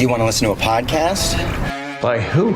You want to listen to a podcast? By who?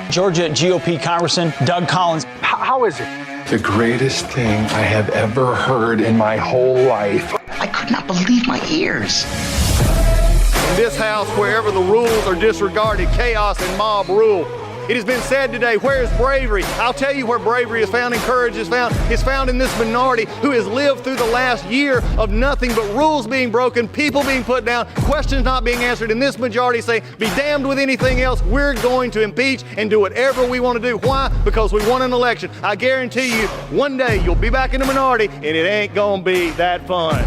Georgia GOP Congressman Doug Collins. How is it? The greatest thing I have ever heard in my whole life. I could not believe my ears. In this house, wherever the rules are disregarded, chaos and mob rule. It has been said today, where is bravery? I'll tell you where bravery is found and courage is found. It's found in this minority who has lived through the last year of nothing but rules being broken, people being put down, questions not being answered. And this majority say, be damned with anything else. We're going to impeach and do whatever we want to do. Why? Because we won an election. I guarantee you, one day you'll be back in the minority and it ain't going to be that fun.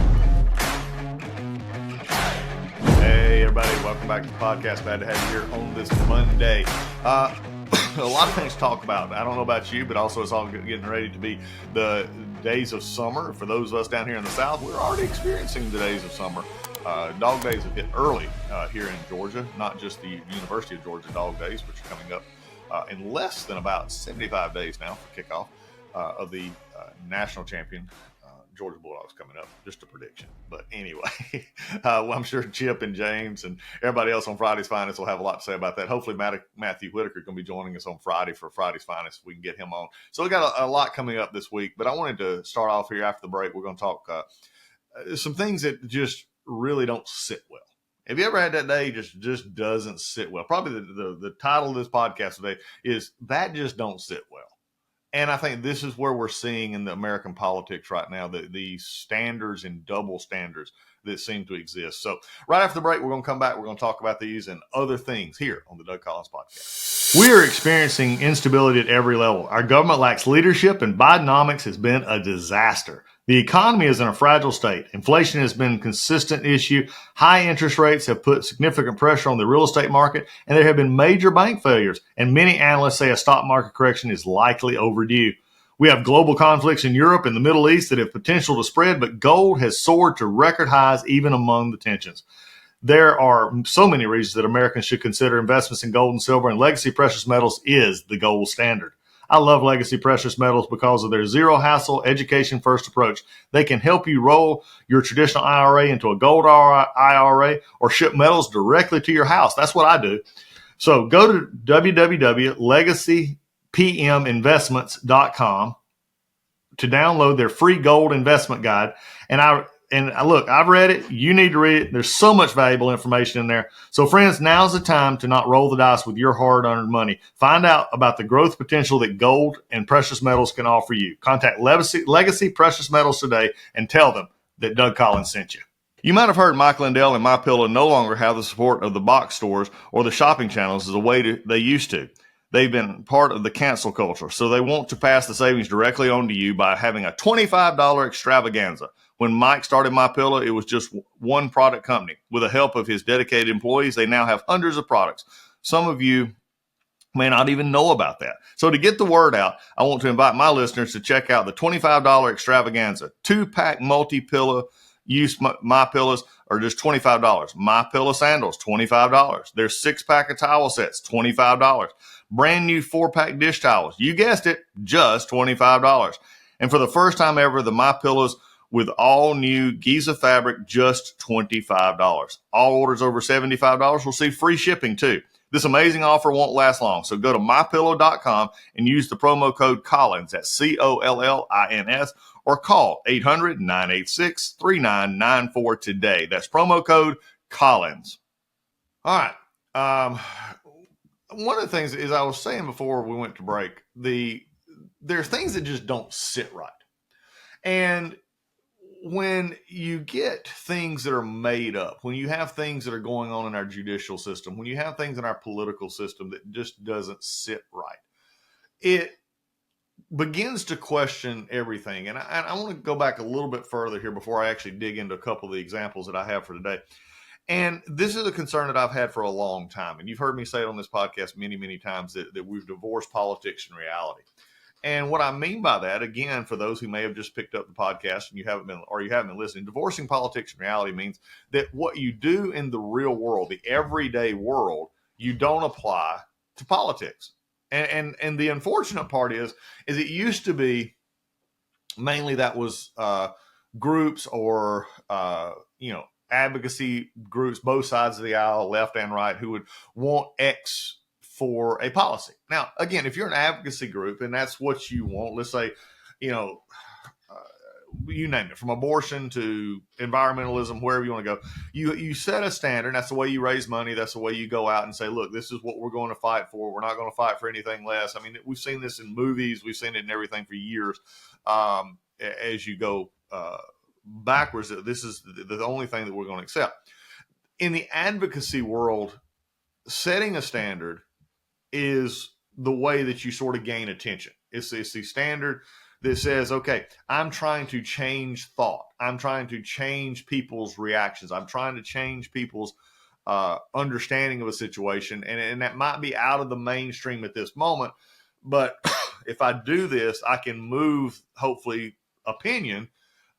Hey everybody, welcome back to the podcast. Glad to have you here on this Monday. A lot of things to talk about. I don't know about you, but also it's all getting ready to be the days of summer. For those of us down here in the South, we're already experiencing the days of summer. Dog days have hit early here in Georgia, not just the University of Georgia dog days, which are coming up in less than about 75 days now for kickoff of the national champion Georgia Bulldogs coming up. Just a prediction. But anyway, well, I'm sure Chip and James and everybody else on Friday's Finest will have a lot to say about that. Hopefully Matthew Whitaker is going to be joining us on Friday for Friday's Finest. We can get him on. So we got a lot coming up this week, but I wanted to start off here after the break. We're going to talk some things that just really don't sit well. Have you ever had that day just doesn't sit well? Probably the title of this podcast today is That Just Don't Sit Well. And I think this is where we're seeing in the American politics right now, the standards and double standards that seem to exist. So right after the break, we're going to come back. We're going to talk about these and other things here on the Doug Collins Podcast. We are experiencing instability at every level. Our government lacks leadership, and Bidenomics has been a disaster. The economy is in a fragile state. Inflation has been a consistent issue. High interest rates have put significant pressure on the real estate market, and there have been major bank failures. And many analysts say a stock market correction is likely overdue. We have global conflicts in Europe and the Middle East that have potential to spread, but gold has soared to record highs even among the tensions. There are so many reasons that Americans should consider investments in gold and silver, and Legacy Precious Metals is the gold standard. I love Legacy Precious Metals because of their zero-hassle, education-first approach. They can help you roll your traditional IRA into a gold IRA or ship metals directly to your house. That's what I do. So go to www.legacypminvestments.com to download their free gold investment guide. And look, I've read it. You need to read it. There's so much valuable information in there. So, friends, now's the time to not roll the dice with your hard-earned money. Find out about the growth potential that gold and precious metals can offer you. Contact Legacy Precious Metals today and tell them that Doug Collins sent you. You might have heard Mike Lindell and MyPillow no longer have the support of the box stores or the shopping channels as the way they used to. They've been part of the cancel culture, so they want to pass the savings directly on to you by having a $25 extravaganza. When Mike started MyPillow, it was just one product company. With the help of his dedicated employees, they now have hundreds of products. Some of you may not even know about that. So to get the word out, I want to invite my listeners to check out the $25 extravaganza. 2-pack multi-pillow use MyPillows are just $25. MyPillow sandals, $25. There's 6-pack of towel sets, $25. Brand new 4-pack dish towels. You guessed it, just $25. And for the first time ever, the MyPillows with all new Giza fabric, just $25. All orders over $75 will see free shipping too. This amazing offer won't last long, so go to mypillow.com and use the promo code Collins, that's COLLINS, or call 800-986-3994 today. That's promo code Collins. All right. One of the things is I was saying before we went to break, there are things that just don't sit right. And when you get things that are made up, when you have things that are going on in our judicial system, when you have things in our political system that just doesn't sit right, it begins to question everything. And I want to go back a little bit further here before I actually dig into a couple of the examples that I have for today. And this is a concern that I've had for a long time. And you've heard me say it on this podcast many, many times that we've divorced politics and reality. And what I mean by that, again, for those who may have just picked up the podcast and you haven't been listening, divorcing politics and reality means that what you do in the real world, the everyday world, you don't apply to politics. And the unfortunate part is it used to be mainly that was groups or advocacy groups, both sides of the aisle, left and right, who would want X for a policy. Now, again, if you're an advocacy group and that's what you want, let's say, you know, you name it, from abortion to environmentalism, wherever you want to go, you set a standard. That's the way you raise money. That's the way you go out and say, look, this is what we're going to fight for. We're not going to fight for anything less. I mean, we've seen this in movies. We've seen it in everything for years. As you go backwards, this is the only thing that we're going to accept. In the advocacy world, setting a standard is the way that you sort of gain attention. It's the standard that says, okay, I'm trying to change thought. I'm trying to change people's reactions. I'm trying to change people's understanding of a situation. And that might be out of the mainstream at this moment. But if I do this, I can move, hopefully, opinion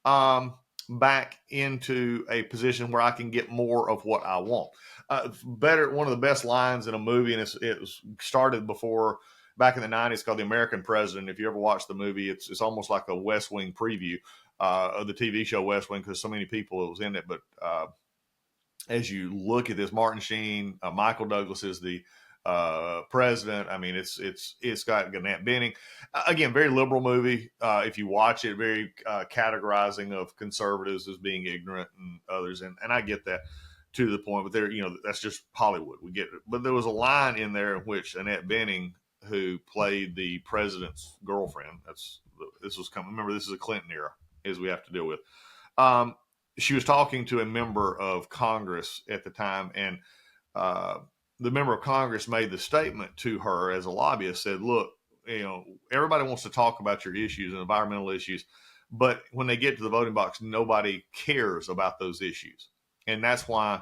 back into a position where I can get more of what I want. One of the best lines in a movie, and it was started before, back in the 90s, called The American President. If you ever watch the movie, it's almost like a West Wing preview of the TV show West Wing, because so many people was in it. But as you look at this, Martin Sheen, Michael Douglas is the president. I mean, it's got Annette Bening. Again, very liberal movie. If you watch it, very categorizing of conservatives as being ignorant and others. And I get that to the point, but that's just Hollywood. We get it. But there was a line in there in which Annette Bening, who played the president's girlfriend, remember, this is a Clinton era, as we have to deal with. She was talking to a member of Congress at the time, and the member of Congress made the statement to her as a lobbyist, said, look, everybody wants to talk about your issues and environmental issues, but when they get to the voting box, nobody cares about those issues. And that's why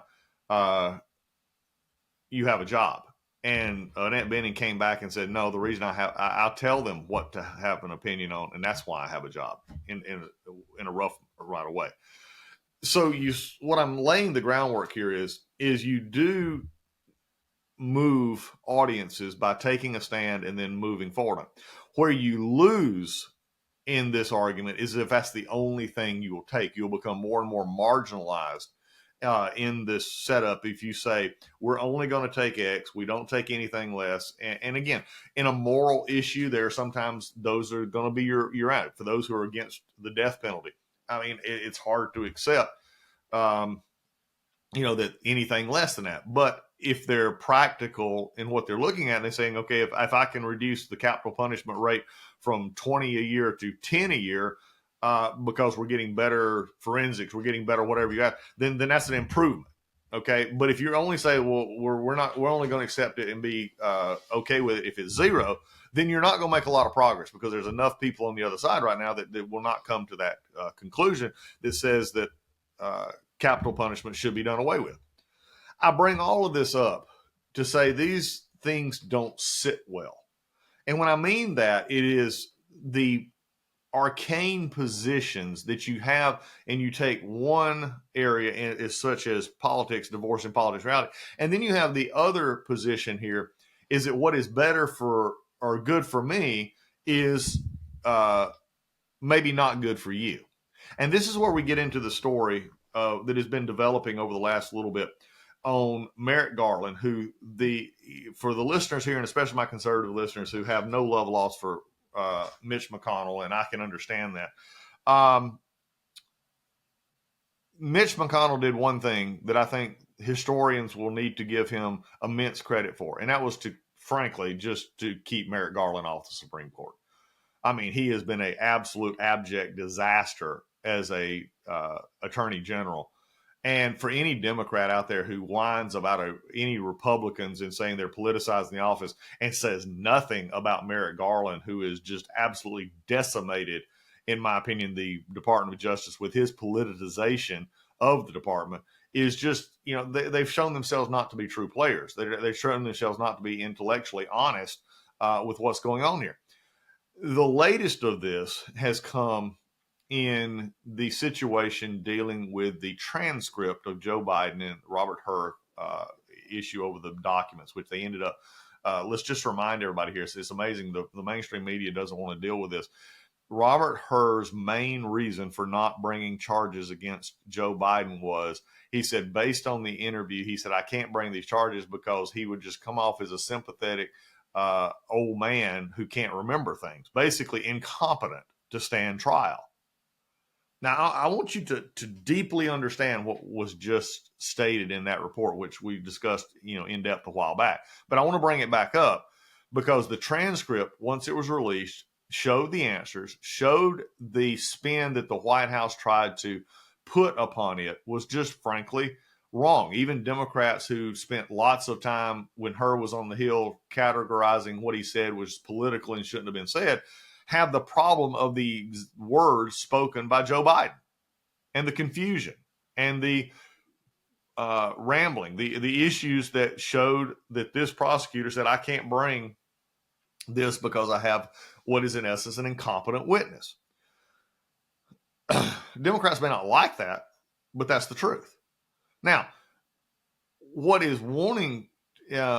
you have a job. And Annette Bening came back and said, no, the reason I'll tell them what to have an opinion on, and that's why I have a job in a rough right away. So what I'm laying the groundwork here is you do move audiences by taking a stand and then moving forward. Where you lose in this argument is if that's the only thing you will take. You'll become more and more marginalized in this setup if you say, we're only going to take X, we don't take anything less. And again, in a moral issue, there are sometimes those are going to be your ad. For those who are against the death penalty, I mean, it's hard to accept, that anything less than that. But if they're practical in what they're looking at, they're saying, okay, if I can reduce the capital punishment rate from 20 a year to 10 a year, because we're getting better forensics, we're getting better whatever you got, then that's an improvement. Okay. But if you only say, well, we're only going to accept it and be okay with it if it's zero, then you're not going to make a lot of progress, because there's enough people on the other side right now that will not come to that conclusion that says that capital punishment should be done away with. I bring all of this up to say these things don't sit well. And when I mean that, it is the arcane positions that you have, and you take one area as such as politics, divorce, and politics reality, and then you have the other position here, is that what is better for or good for me is maybe not good for you. And this is where we get into the story that has been developing over the last little bit on Merrick Garland, who for the listeners here, and especially my conservative listeners who have no love lost for Mitch McConnell, and I can understand that. Mitch McConnell did one thing that I think historians will need to give him immense credit for, and that was frankly, just to keep Merrick Garland off the Supreme Court. I mean, he has been an absolute abject disaster as a attorney general. And for any Democrat out there who whines about any Republicans and saying they're politicizing the office and says nothing about Merrick Garland, who is just absolutely decimated, in my opinion, the Department of Justice with his politicization of the department, is just, they've shown themselves not to be true players. They've shown themselves not to be intellectually honest with what's going on here. The latest of this has come in the situation dealing with the transcript of Joe Biden and Robert Hur issue over the documents, which they ended up, let's just remind everybody here, it's amazing the mainstream media doesn't want to deal with this. Robert Hur's main reason for not bringing charges against Joe Biden was, he said, based on the interview, he said, I can't bring these charges because he would just come off as a sympathetic old man who can't remember things, basically incompetent to stand trial. Now, I want you to deeply understand what was just stated in that report, which we discussed, in depth a while back. But I want to bring it back up because the transcript, once it was released, showed the answers, showed the spin that the White House tried to put upon it was just frankly wrong. Even Democrats who spent lots of time when Hur was on the Hill categorizing what he said was political and shouldn't have been said, have the problem of the words spoken by Joe Biden and the confusion and the rambling, the issues that showed that this prosecutor said, I can't bring this because I have what is in essence an incompetent witness. Democrats may not like that, but that's the truth. Now, what is warning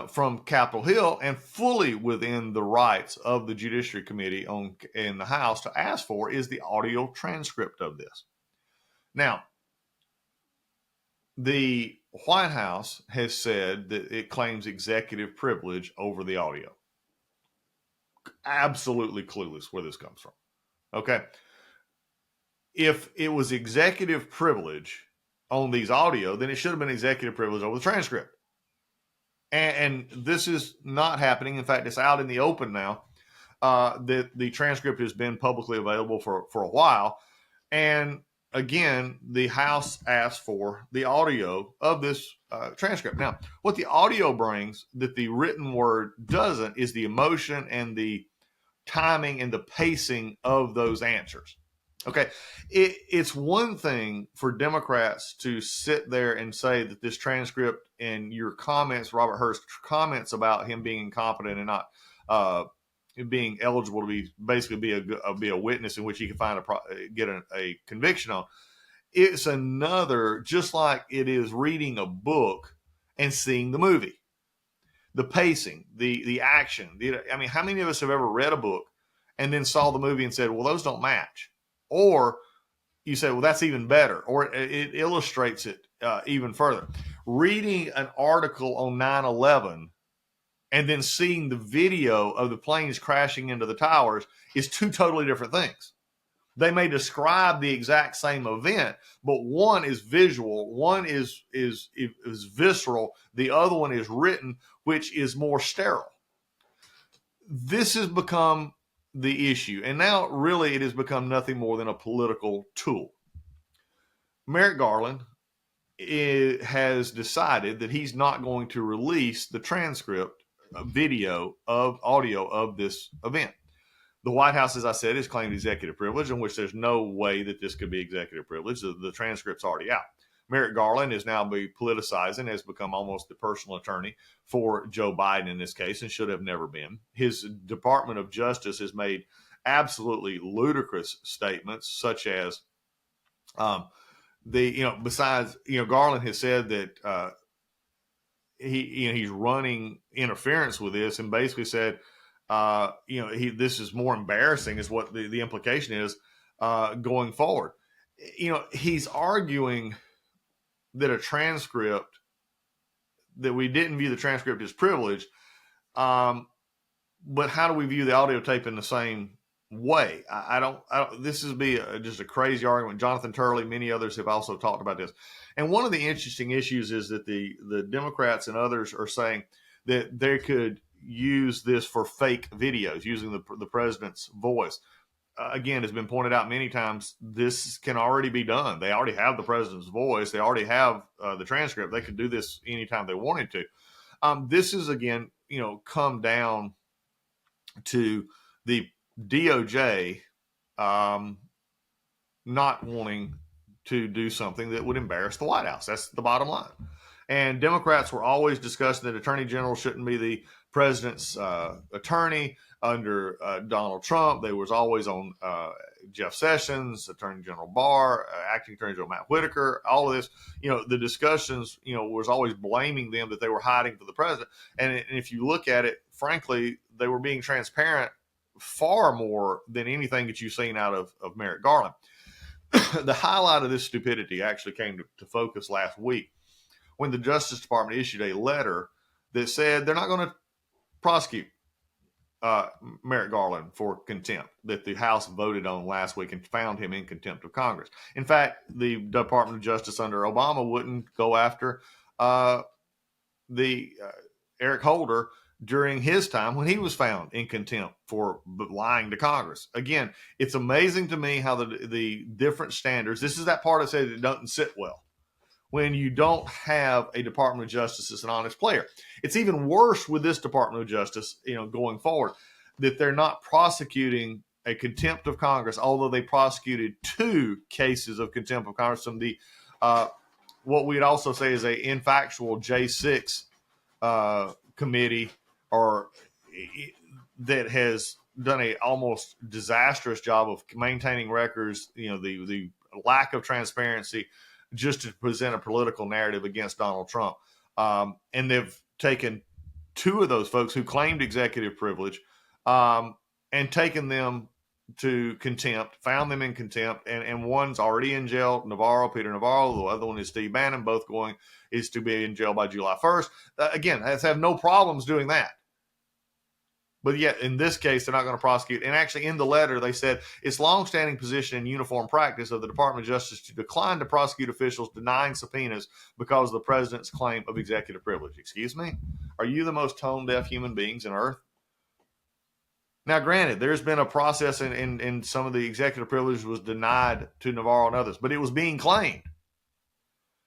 from Capitol Hill and fully within the rights of the Judiciary Committee in the House to ask for is the audio transcript of this. Now, the White House has said that it claims executive privilege over the audio. Absolutely clueless where this comes from. Okay. If it was executive privilege on these audio, then it should have been executive privilege over the transcript. And this is not happening. In fact, it's out in the open now. That the transcript has been publicly available for a while. And again, the House asked for the audio of this transcript. Now, what the audio brings that the written word doesn't is the emotion and the timing and the pacing of those answers. Okay, it's one thing for Democrats to sit there and say that this transcript and your comments, Robert Hur's comments about him being incompetent and not being eligible to be a witness in which he can get a conviction on. It's another, just like it is reading a book and seeing the movie, the pacing, the action. I mean, how many of us have ever read a book and then saw the movie and said, well, those don't match? Or you say, well, that's even better, or it illustrates it even further. Reading an article on 9/11 and then seeing the video of the planes crashing into the towers is two totally different things. They may describe the exact same event, but one is visual, one is visceral, the other one is written, which is more sterile. This has become the issue, and now really it has become nothing more than a political tool. Merrick Garland has decided that he's not going to release the transcript, audio of this event. The White House, as I said, has claimed executive privilege, in which there's no way that this could be executive privilege. The transcript's already out. Merrick Garland is now politicizing, has become almost the personal attorney for Joe Biden in this case, and should have never been. His Department of Justice has made absolutely ludicrous statements, such as besides, Garland has said that he's running interference with this, and basically said, this is more embarrassing, is what the implication is going forward. He's arguing that a transcript, that we didn't view the transcript as privileged, but how do we view the audio tape in the same way? I don't this is just a crazy argument. Jonathan Turley, many others have also talked about this. And one of the interesting issues is that the Democrats and others are saying that they could use this for fake videos using the president's voice. Again, has been pointed out many times, this can already be done. They already have the president's voice. They already have the transcript. They could do this anytime they wanted to. This is, again, come down to the DOJ not wanting to do something that would embarrass the White House. That's the bottom line. And Democrats were always discussing that Attorney General shouldn't be the president's attorney under Donald Trump. They was always on Jeff Sessions, Attorney General Barr, Acting Attorney General Matt Whitaker, all of this. The discussions, was always blaming them that they were hiding for the president. And if you look at it, frankly, they were being transparent far more than anything that you've seen out of Merrick Garland. The highlight of this stupidity actually came to focus last week when the Justice Department issued a letter that said they're not going to prosecute Merrick Garland for contempt that the House voted on last week and found him in contempt of Congress. In fact, the Department of Justice under Obama wouldn't go after Eric Holder during his time when he was found in contempt for lying to Congress. Again, it's amazing to me how the different standards, this is that part that says it doesn't sit well when you don't have a Department of Justice as an honest player. It's even worse with this Department of Justice, going forward, that they're not prosecuting a contempt of Congress, although they prosecuted 2 cases of contempt of Congress from the what we'd also say is a infactual J6 committee, or that has done a almost disastrous job of maintaining records, the lack of transparency, just to present a political narrative against Donald Trump. And they've taken 2 of those folks who claimed executive privilege and taken them to contempt, found them in contempt, and one's already in jail, Peter Navarro, the other one is Steve Bannon, both is to be in jail by July 1st. Again, I have no problems doing that. But yet, in this case, they're not going to prosecute. And actually, in the letter, they said it's longstanding position and uniform practice of the Department of Justice to decline to prosecute officials denying subpoenas because of the president's claim of executive privilege. Excuse me? Are you the most tone-deaf human beings on earth? Now, granted, there's been a process in some of the executive privilege was denied to Navarro and others, but it was being claimed.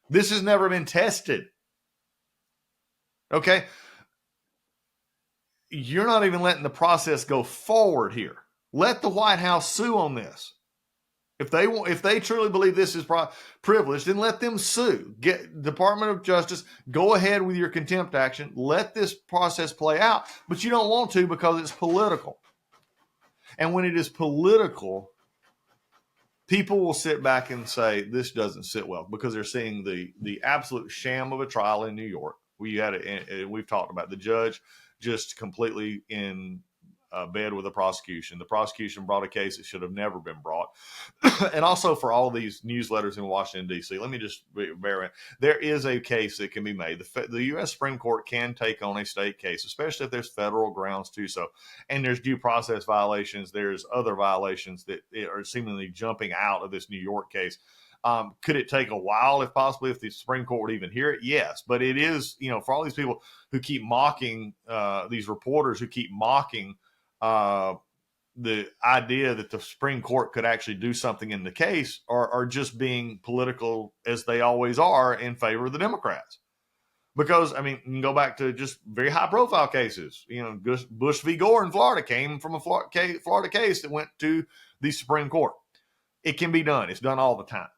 This has never been tested. Okay? You're not even letting the process go forward here. Let the White House sue on this. If they truly believe this is privileged, then let them sue. Get Department of Justice, go ahead with your contempt action. Let this process play out, but you don't want to because it's political. And when it is political, people will sit back and say this doesn't sit well because they're seeing the absolute sham of a trial in New York. We've talked about the judge just completely in bed with the prosecution. The prosecution brought a case that should have never been brought. And also for all these newsletters in Washington, D.C., let me just bear in. There is a case that can be made. The U.S. Supreme Court can take on a state case, especially if there's federal grounds to so. And there's due process violations. There's other violations that are seemingly jumping out of this New York case. Could it take a while if the Supreme Court would even hear it? Yes. But it is, for all these people who keep mocking, these reporters who keep mocking the idea that the Supreme Court could actually do something in the case are just being political, as they always are, in favor of the Democrats. Because, you can go back to just very high-profile cases. Bush v. Gore in Florida came from a Florida case that went to the Supreme Court. It can be done. It's done all the time.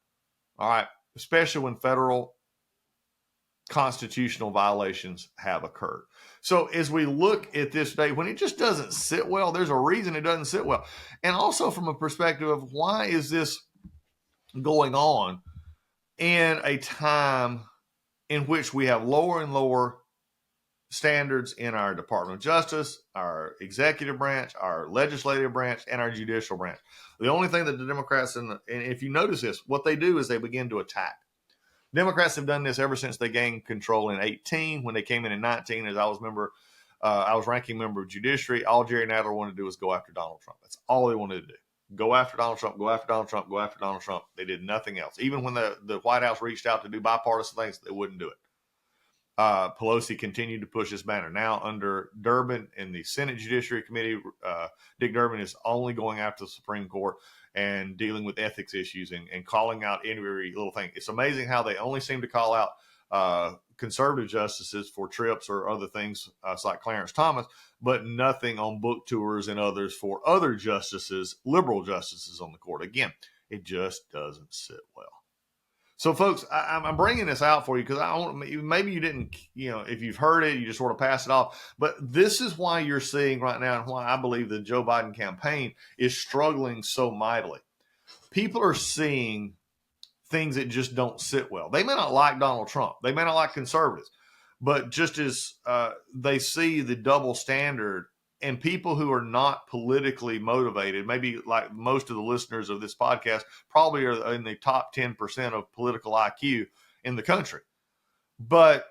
All right, especially when federal constitutional violations have occurred. So as we look at this day, when it just doesn't sit well, there's a reason it doesn't sit well. And also from a perspective of why is this going on in a time in which we have lower and lower standards in our Department of Justice, our executive branch, our legislative branch, and our judicial branch. The only thing that the Democrats, and if you notice this, what they do is they begin to attack. Democrats have done this ever since they gained control in 2018. When they came in 2019, as I was ranking member of Judiciary, all Jerry Nadler wanted to do was go after Donald Trump. That's all they wanted to do. Go after Donald Trump, go after Donald Trump, go after Donald Trump. They did nothing else. Even when the White House reached out to do bipartisan things, they wouldn't do it. Pelosi continued to push this banner. Now under Durbin in the Senate Judiciary Committee, Dick Durbin is only going after the Supreme Court and dealing with ethics issues and calling out every little thing. It's amazing how they only seem to call out conservative justices for trips or other things like Clarence Thomas, but nothing on book tours and others for other justices, liberal justices on the court. Again, it just doesn't sit well. So, folks, I'm bringing this out for you because maybe you didn't, if you've heard it, you just sort of pass it off. But this is why you're seeing right now and why I believe the Joe Biden campaign is struggling so mightily. People are seeing things that just don't sit well. They may not like Donald Trump. They may not like conservatives. But just as they see the double standard And people who are not politically motivated, maybe like most of the listeners of this podcast, probably are in the top 10% of political IQ in the country. But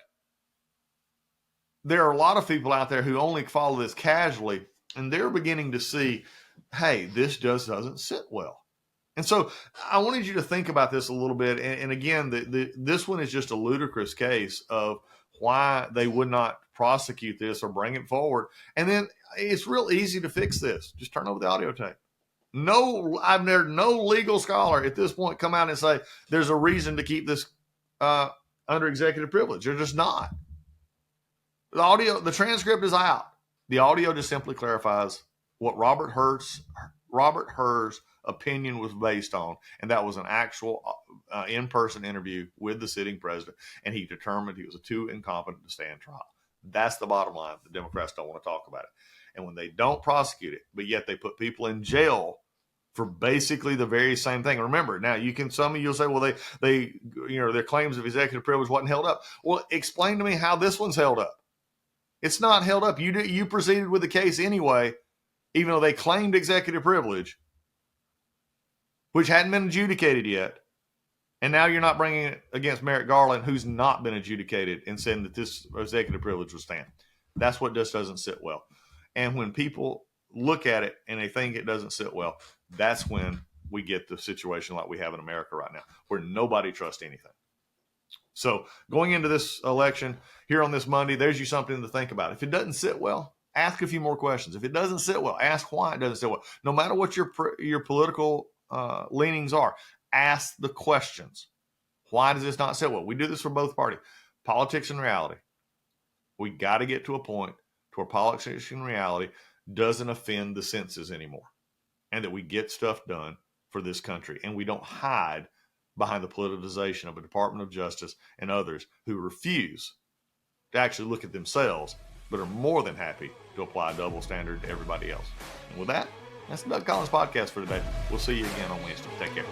there are a lot of people out there who only follow this casually, and they're beginning to see, hey, this just doesn't sit well. And so I wanted you to think about this a little bit. And again, this one is just a ludicrous case of why they would not prosecute this or bring it forward. And then it's real easy to fix this. Just turn over the audio tape. I've heard no legal scholar at this point come out and say there's a reason to keep this under executive privilege. They're just not. The transcript is out. The audio just simply clarifies what Robert Hur's opinion was based on, and that was an actual in-person interview with the sitting president, and he determined he was too incompetent to stand trial. That's the bottom line. The Democrats don't want to talk about it. And when they don't prosecute it, but yet they put people in jail for basically the very same thing. Remember, now some of you'll say, well, their claims of executive privilege wasn't held up. Well, explain to me how this one's held up. It's not held up. You proceeded with the case anyway, even though they claimed executive privilege, which hadn't been adjudicated yet. And now you're not bringing it against Merrick Garland, who's not been adjudicated, and saying that this executive privilege will stand. That's what just doesn't sit well. And when people look at it and they think it doesn't sit well, that's when we get the situation like we have in America right now, where nobody trusts anything. So going into this election here on this Monday, there's you something to think about. If it doesn't sit well, ask a few more questions. If it doesn't sit well, ask why it doesn't sit well. No matter what your political leanings are, ask the questions. Why does this not sit well? We do this for both parties. Politics and reality. We got to get to a point to where politics and reality doesn't offend the senses anymore, and that we get stuff done for this country, and we don't hide behind the politicization of a Department of Justice and others who refuse to actually look at themselves, but are more than happy to apply a double standard to everybody else. And with that, that's the Doug Collins podcast for today. We'll see you again on Wednesday. Take care.